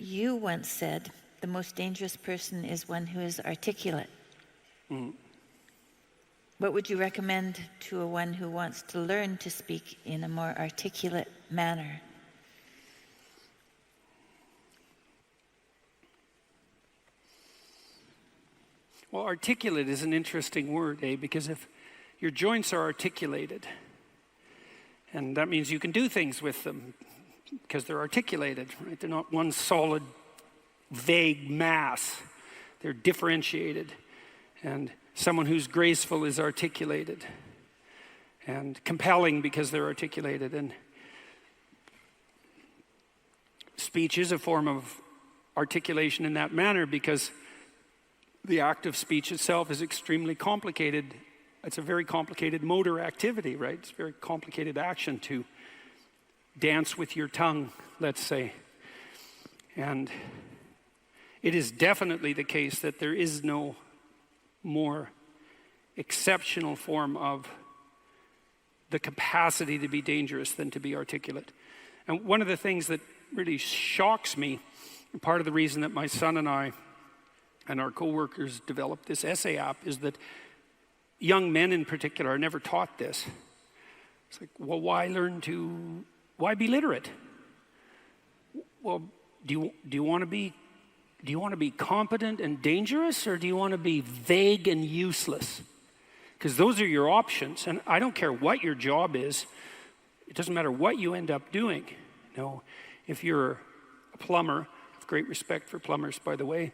You once said, the most dangerous person is one who is articulate. What would you recommend to a one who wants to learn to speak in a more articulate manner? Well, articulate is an interesting word, because if your joints are articulated, and that means you can do things with them because they're articulated, right? They're not one solid, vague mass. They're differentiated. And someone who's graceful is articulated and compelling because they're articulated. And speech is a form of articulation in that manner because the act of speech itself is extremely complicated. It's a very complicated motor activity, right? It's a very complicated action to dance with your tongue, let's say. And it is definitely the case that there is no more exceptional form of the capacity to be dangerous than to be articulate. And one of the things that really shocks me, and part of the reason that my son and I and our co-workers developed this essay app, is that young men in particular are never taught this. It's like, well, why be literate? Well, do you want to be competent and dangerous, or do you want to be vague and useless? Because those are your options, and I don't care what your job is. It doesn't matter what you end up doing. If you're a plumber, I have great respect for plumbers, by the way,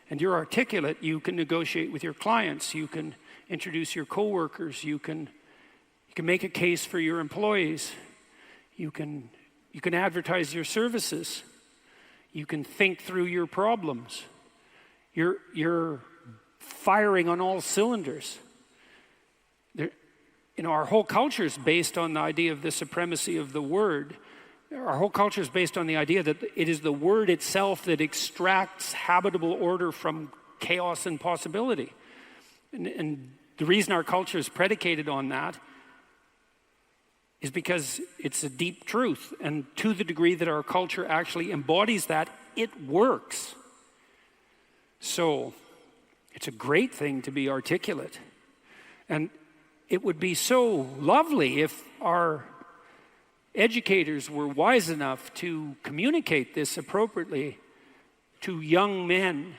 and you're articulate, you can negotiate with your clients, you can introduce your coworkers, you can make a case for your employees, you can advertise your services, you can think through your problems. You're firing on all cylinders. Our whole culture is based on the idea of the supremacy of the word. Our whole culture is based on the idea that it is the word itself that extracts habitable order from chaos and possibility. And the reason our culture is predicated on that is because it's a deep truth. And to the degree that our culture actually embodies that, it works. So it's a great thing to be articulate. And it would be so lovely if our educators were wise enough to communicate this appropriately to young men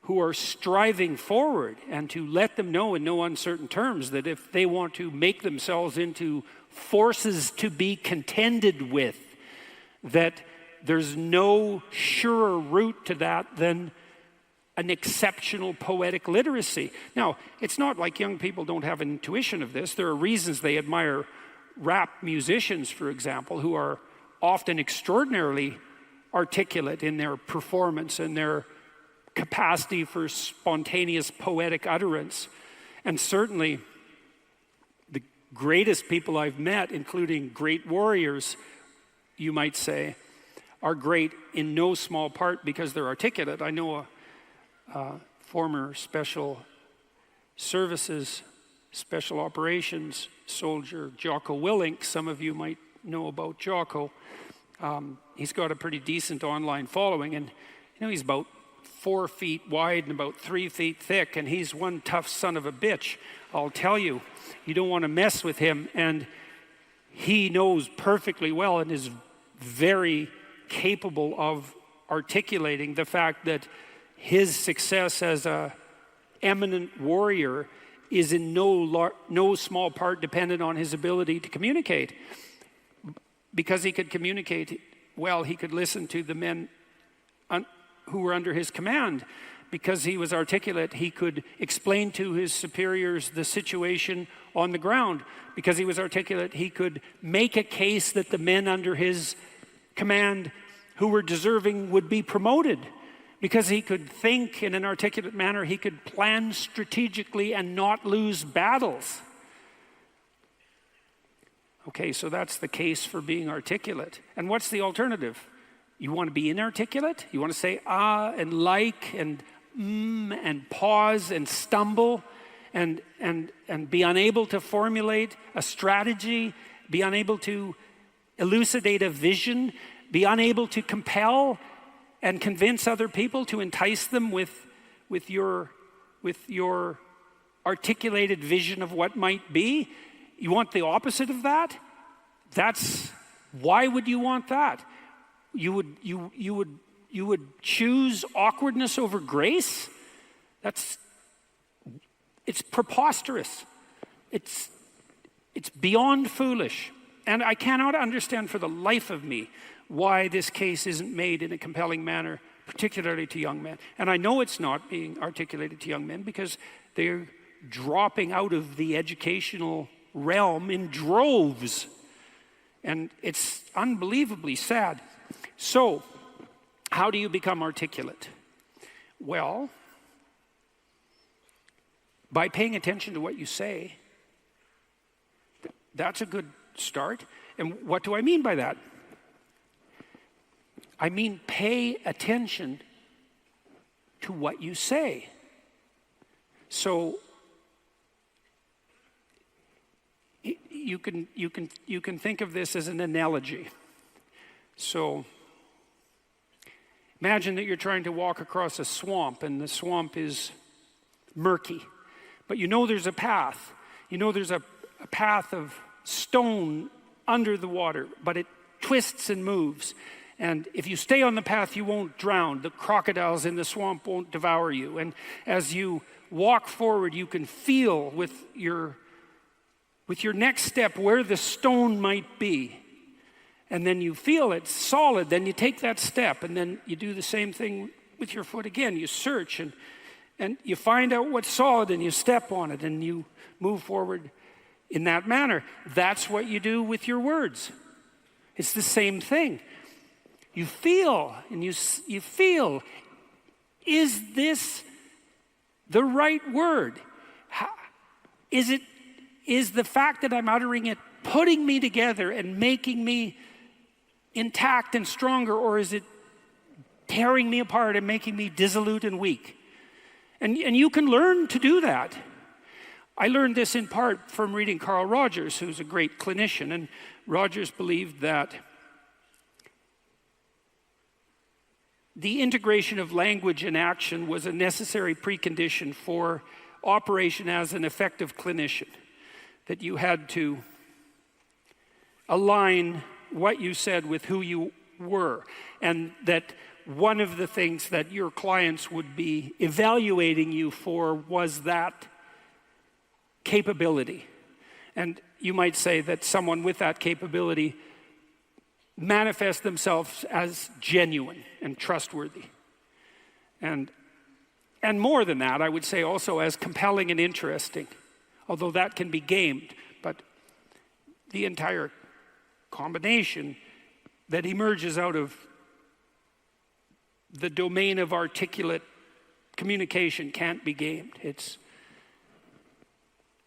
who are striving forward, and to let them know in no uncertain terms that if they want to make themselves into forces to be contended with, that there's no surer route to that than an exceptional poetic literacy. Now, it's not like young people don't have an intuition of this. There are reasons they admire rap musicians, for example, who are often extraordinarily articulate in their performance and their capacity for spontaneous poetic utterance. And certainly the greatest people I've met, including great warriors, you might say, are great in no small part because they're articulate. I know a former special services, special operations soldier, Jocko Willink. Some of you might know about Jocko. He's got a pretty decent online following, and he's about 4 feet wide and about 3 feet thick, and he's one tough son of a bitch. I'll tell you, you don't want to mess with him, and he knows perfectly well and is very capable of articulating the fact that his success as a eminent warrior is in no small part dependent on his ability to communicate. Because he could communicate well, he could listen to the men who were under his command. Because he was articulate, he could explain to his superiors the situation on the ground. Because he was articulate, he could make a case that the men under his command who were deserving would be promoted. Because he could think in an articulate manner, he could plan strategically and not lose battles. Okay, so that's the case for being articulate. And what's the alternative? You want to be inarticulate? You want to say and like and and pause and stumble and be unable to formulate a strategy, be unable to elucidate a vision, be unable to compel? and convince other people, to entice them with your articulated vision of what might be? You want the opposite of that? Why would you want that? You would choose awkwardness over grace? It's preposterous. It's beyond foolish. And I cannot understand for the life of me why this case isn't made in a compelling manner, particularly to young men. And I know it's not being articulated to young men because they're dropping out of the educational realm in droves. And it's unbelievably sad. So, how do you become articulate? Well, by paying attention to what you say. That's a good start. And what do I mean by that? I mean, pay attention to what you say. So you can think of this as an analogy. So imagine that you're trying to walk across a swamp, and the swamp is murky, but you know there's a path. You know there's a path of stone under the water, but it twists and moves. And if you stay on the path, you won't drown. The crocodiles in the swamp won't devour you. And as you walk forward, you can feel with your next step where the stone might be. And then you feel it's solid. Then you take that step, and then you do the same thing with your foot again. You search, and you find out what's solid, and you step on it, and you move forward in that manner. That's what you do with your words. It's the same thing. You feel, and you feel, is this the right word? Is the fact that I'm uttering it putting me together and making me intact and stronger, or is it tearing me apart and making me dissolute and weak? And you can learn to do that. I learned this in part from reading Carl Rogers, who's a great clinician, and Rogers believed that the integration of language and action was a necessary precondition for operation as an effective clinician, that you had to align what you said with who you were, and that one of the things that your clients would be evaluating you for was that capability. And you might say that someone with that capability manifest themselves as genuine and trustworthy. And more than that, I would say also as compelling and interesting, although that can be gamed. But the entire combination that emerges out of the domain of articulate communication can't be gamed. It's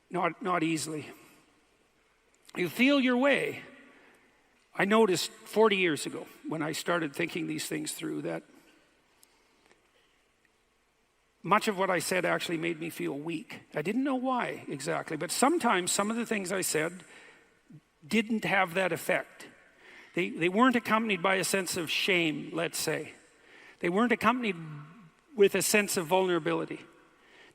not easily. You feel your way. I noticed 40 years ago when I started thinking these things through that much of what I said actually made me feel weak. I didn't know why exactly, but sometimes some of the things I said didn't have that effect. They weren't accompanied by a sense of shame, let's say. They weren't accompanied with a sense of vulnerability.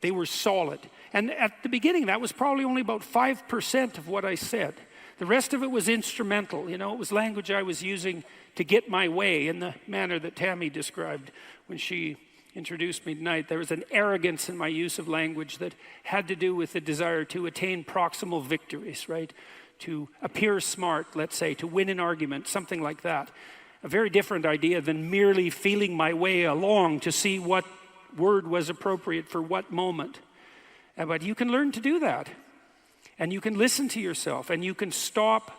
They were solid. And at the beginning, that was probably only about 5% of what I said. The rest of it was instrumental. It was language I was using to get my way in the manner that Tammy described when she introduced me tonight. There was an arrogance in my use of language that had to do with the desire to attain proximal victories, right? To appear smart, let's say, to win an argument, something like that. A very different idea than merely feeling my way along to see what word was appropriate for what moment. But you can learn to do that. And you can listen to yourself, and you can stop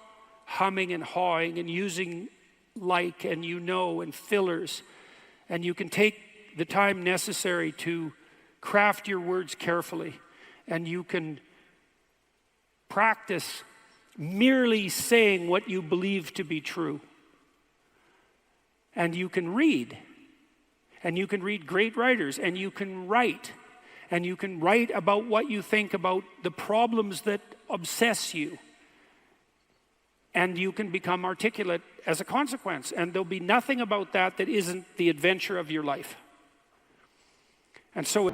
humming and hawing and using like and and fillers. And you can take the time necessary to craft your words carefully. And you can practice merely saying what you believe to be true. And you can read. And you can read great writers. And you can write. And you can write about what you think about the problems that obsess you. And you can become articulate as a consequence. And there'll be nothing about that that isn't the adventure of your life. And so...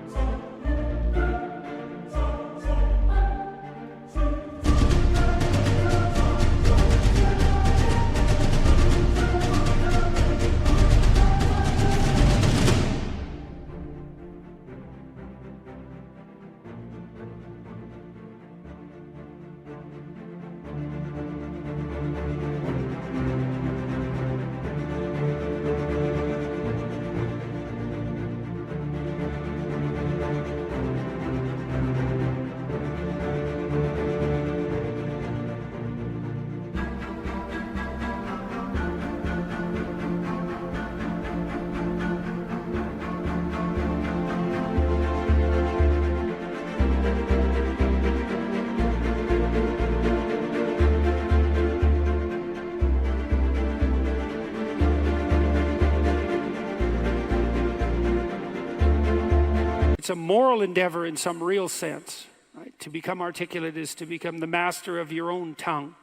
It's a moral endeavor in some real sense. Right? To become articulate is to become the master of your own tongue.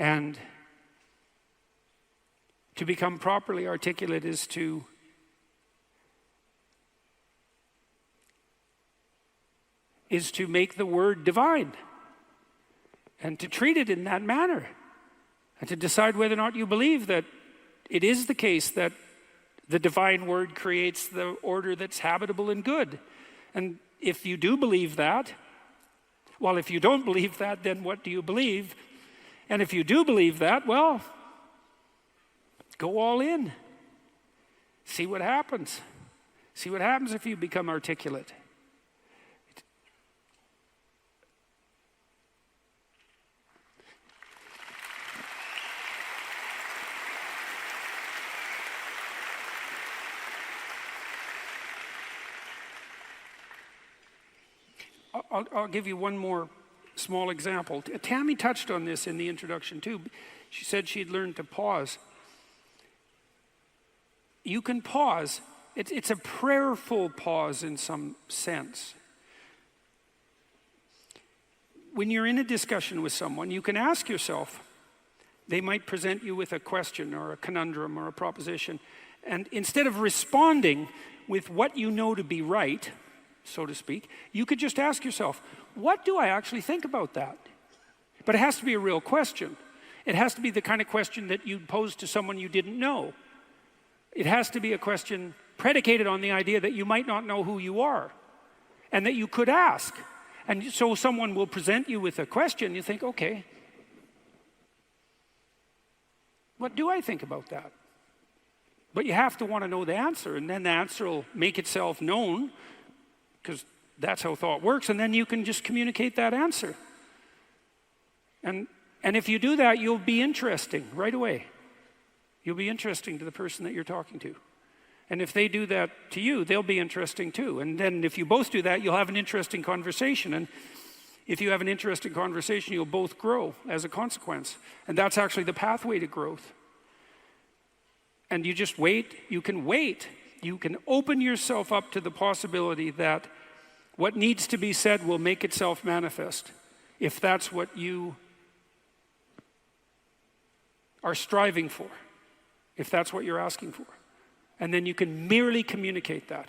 And to become properly articulate is to make the word divine and to treat it in that manner and to decide whether or not you believe that it is the case that the divine word creates the order that's habitable and good. And if you do believe that, well, if you don't believe that, then what do you believe? And if you do believe that, well, go all in. See what happens. See what happens if you become articulate. I'll give you one more small example. Tammy touched on this in the introduction too. She said she'd learned to pause. You can pause. It's a prayerful pause in some sense. When you're in a discussion with someone, you can ask yourself, they might present you with a question or a conundrum or a proposition, and instead of responding with what you know to be right, so to speak, you could just ask yourself, what do I actually think about that? But it has to be a real question. It has to be the kind of question that you'd pose to someone you didn't know. It has to be a question predicated on the idea that you might not know who you are and that you could ask. And so someone will present you with a question, you think, okay, what do I think about that? But you have to want to know the answer, and then the answer will make itself known, because that's how thought works, and then you can just communicate that answer. And if you do that, you'll be interesting right away. You'll be interesting to the person that you're talking to. And if they do that to you, they'll be interesting too. And then if you both do that, you'll have an interesting conversation. And if you have an interesting conversation, you'll both grow as a consequence. And that's actually the pathway to growth. And you just wait. You can wait. You can open yourself up to the possibility that what needs to be said will make itself manifest, if that's what you are striving for, if that's what you're asking for. And then you can merely communicate that.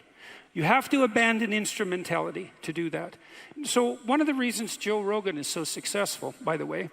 You have to abandon instrumentality to do that. So one of the reasons Joe Rogan is so successful, by the way,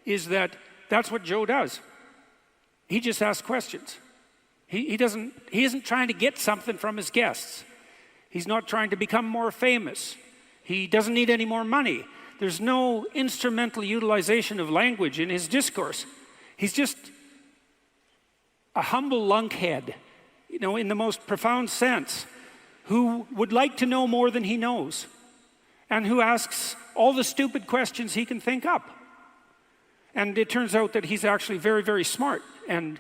is that that's what Joe does. He just asks questions. He isn't trying to get something from his guests. He's not trying to become more famous. He doesn't need any more money. There's no instrumental utilization of language in his discourse. He's just a humble lunkhead, in the most profound sense, who would like to know more than he knows, and who asks all the stupid questions he can think up. And it turns out that he's actually very, very smart and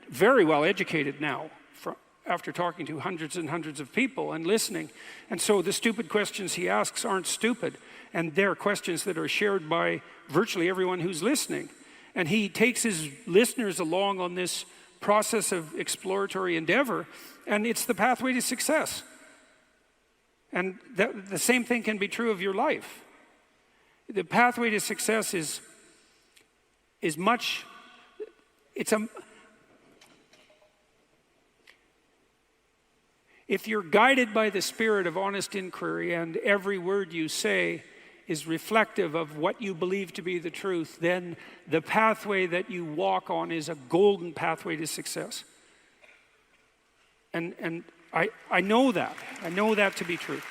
very well educated now, after talking to hundreds and hundreds of people and listening. And so the stupid questions he asks aren't stupid, and they're questions that are shared by virtually everyone who's listening. And he takes his listeners along on this process of exploratory endeavor, and it's the pathway to success. And the same thing can be true of your life. The pathway to success is much, if you're guided by the spirit of honest inquiry and every word you say is reflective of what you believe to be the truth, then the pathway that you walk on is a golden pathway to success. And I know that. I know that to be true.